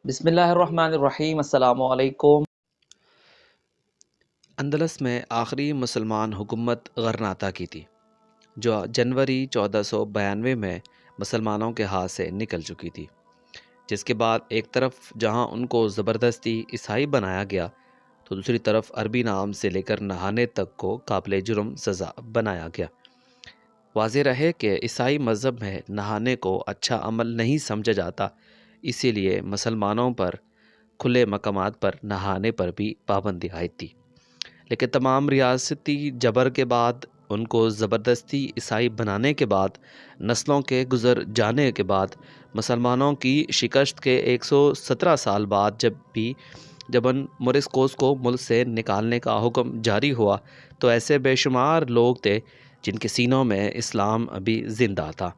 بسم اللہ الرحمن الرحیم۔ السلام علیکم۔ اندلس میں آخری مسلمان حکومت غرناطہ کی تھی، جو جنوری 1492 میں مسلمانوں کے ہاتھ سے نکل چکی تھی، جس کے بعد ایک طرف جہاں ان کو زبردستی عیسائی بنایا گیا تو دوسری طرف عربی نام سے لے کر نہانے تک کو قابل جرم سزا بنایا گیا۔ واضح رہے کہ عیسائی مذہب میں نہانے کو اچھا عمل نہیں سمجھا جاتا، اسی لیے مسلمانوں پر کھلے مقامات پر نہانے پر بھی پابندی عائد تھی، لیکن تمام ریاستی جبر کے بعد ان کو زبردستی عیسائی بنانے کے بعد نسلوں کے گزر جانے کے بعد مسلمانوں کی شکست کے 117 سال بعد جب ان مورسکوس کو ملک سے نکالنے کا حکم جاری ہوا تو ایسے بے شمار لوگ تھے جن کے سینوں میں اسلام ابھی زندہ تھا۔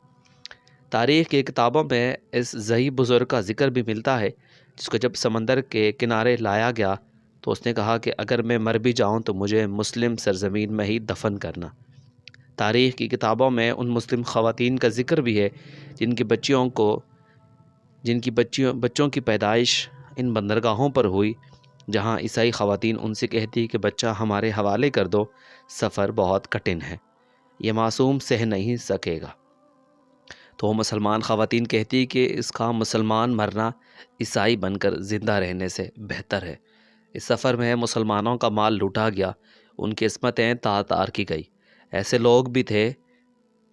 تاریخ کی کتابوں میں اس ضعیف بزرگ کا ذکر بھی ملتا ہے، جس کو جب سمندر کے کنارے لایا گیا تو اس نے کہا کہ اگر میں مر بھی جاؤں تو مجھے مسلم سرزمین میں ہی دفن کرنا۔ تاریخ کی کتابوں میں ان مسلم خواتین کا ذکر بھی ہے جن کی بچوں کی پیدائش ان بندرگاہوں پر ہوئی، جہاں عیسائی خواتین ان سے کہتی کہ بچہ ہمارے حوالے کر دو، سفر بہت کٹھن ہے، یہ معصوم سہ نہیں سکے گا۔ تو مسلمان خواتین کہتی کہ اس کا مسلمان مرنا عیسائی بن کر زندہ رہنے سے بہتر ہے۔ اس سفر میں مسلمانوں کا مال لوٹا گیا، ان کی عصمتیں تار کی گئی۔ ایسے لوگ بھی تھے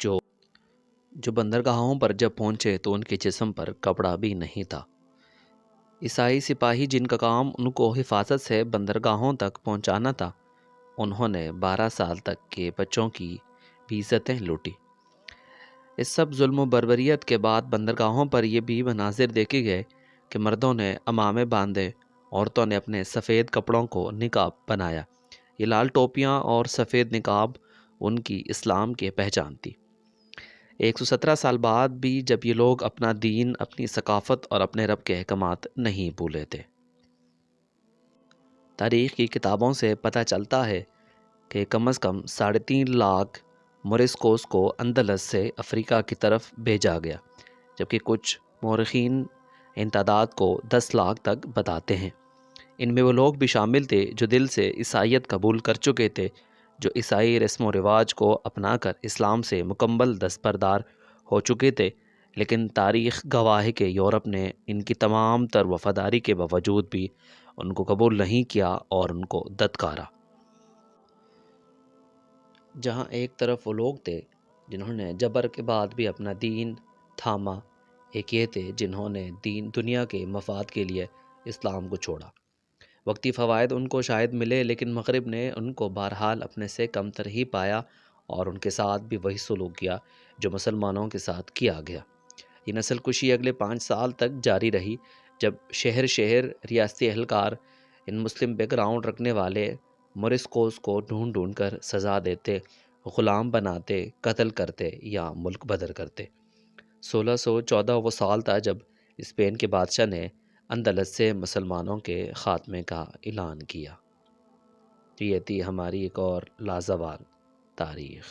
جو بندرگاہوں پر جب پہنچے تو ان کے جسم پر کپڑا بھی نہیں تھا۔ عیسائی سپاہی جن کا کام ان کو حفاظت سے بندرگاہوں تک پہنچانا تھا، انہوں نے 12 سال تک کے بچوں کی بھی عزتیں لوٹی۔ اس سب ظلم و بربریت کے بعد بندرگاہوں پر یہ بھی مناظر دیکھے گئے کہ مردوں نے عمامے باندھے، عورتوں نے اپنے سفید کپڑوں کو نقاب بنایا۔ یہ لال ٹوپیاں اور سفید نقاب ان کی اسلام کی پہچان تھی۔ 117 سال بعد بھی جب یہ لوگ اپنا دین، اپنی ثقافت اور اپنے رب کے احکامات نہیں بھولے تھے۔ تاریخ کی کتابوں سے پتہ چلتا ہے کہ کم از کم 3.5 لاکھ مورسکوس کو اندلس سے افریقہ کی طرف بھیجا گیا، جبکہ کچھ مورخین ان تعداد کو 10 لاکھ تک بتاتے ہیں۔ ان میں وہ لوگ بھی شامل تھے جو دل سے عیسائیت قبول کر چکے تھے، جو عیسائی رسم و رواج کو اپنا کر اسلام سے مکمل دستبردار ہو چکے تھے، لیکن تاریخ گواہ ہے کہ یورپ نے ان کی تمام تر وفاداری کے باوجود بھی ان کو قبول نہیں کیا اور ان کو دھتکارا۔ جہاں ایک طرف وہ لوگ تھے جنہوں نے جبر کے بعد بھی اپنا دین تھاما، ایک یہ تھے جنہوں نے دنیا کے مفاد کے لیے اسلام کو چھوڑا۔ وقتی فوائد ان کو شاید ملے، لیکن مغرب نے ان کو بہرحال اپنے سے کم تر ہی پایا اور ان کے ساتھ بھی وہی سلوک کیا جو مسلمانوں کے ساتھ کیا گیا۔ یہ نسل کشی اگلے 5 سال تک جاری رہی، جب شہر شہر ریاستی اہلکار ان مسلم بیک گراؤنڈ رکھنے والے مورسکوس کو ڈھونڈ کر سزا دیتے، غلام بناتے، قتل کرتے یا ملک بدر کرتے۔ 1614 وہ سال تھا جب اسپین کے بادشاہ نے اندلس سے مسلمانوں کے خاتمے کا اعلان کیا۔ یہ تھی ہماری ایک اور لازوال تاریخ۔